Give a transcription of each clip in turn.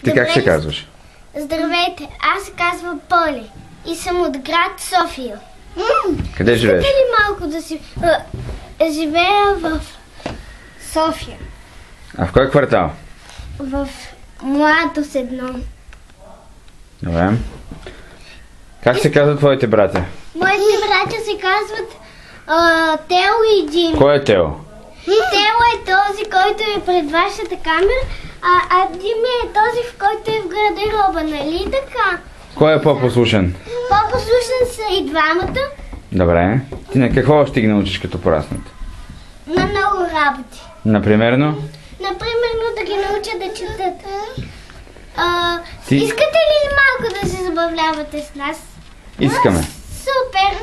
Ти как се казваш? Здравейте, аз се казвам Поли и съм от град София. Къде живееш? Искате ли малко да си... Живея в София. А в кой квартал? В Младост 1. Добре. Как се казват твоите братя? Моите братя се казват Тео и Джим. Кой е Тео? Тео е този, който е пред вашата камера, а Джим е този, в който е в гардероба, нали така? Кой е по-послушен? По-послушен са и двамата. Добре. Ти на какво ще ги научиш като пораснат? На много работи. Напримерно? Например, да ги науча да четат. Ти- Искате ли малко да се забавлявате с нас? Искаме. Супер!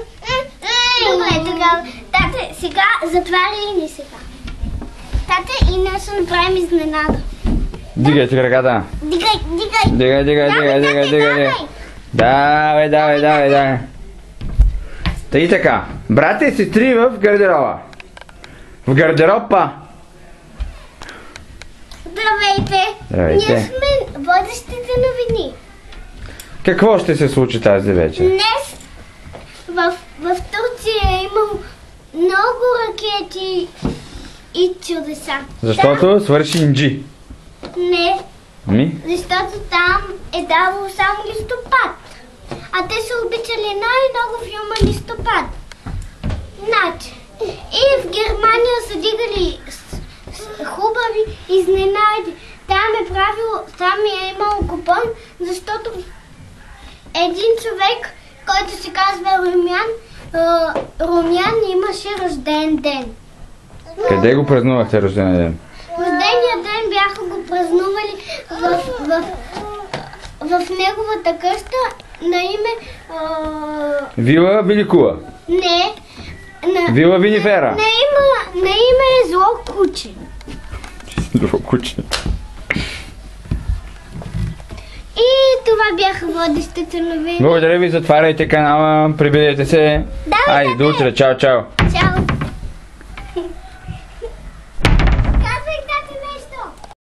Добре, тогава. Тате, сега затваряй ни сега. Тате, и не ще направим изненада. Дигайте краката. Дигай! Дигай. Давай. И така. Брата и сестри в гардероба. В гардероба. Здравейте! Здравейте. Ние сме водещите новини. Какво ще се случи тази вечер? Днес в Турция е имало много ракети и чудеса. Защото свърши инджи. Не, Ами? защото там е давало само листопад. А те са обичали най-много филма Листопад. Значи, и в Германия са дигали хубави изненади. Там е имало купон, защото един човек, който се казва Румян, имаше рожден ден. Къде го празнувахте рождения ден? Рождения ден бяха го празнували в неговата къща на име... Вила Великула. Не. Вила Винифера. На име Зло куче. Друго куче. И това бяха водещите новини. Благодаря ви, затваряйте канала, приберете се. Давай, Айде, до утре, чао.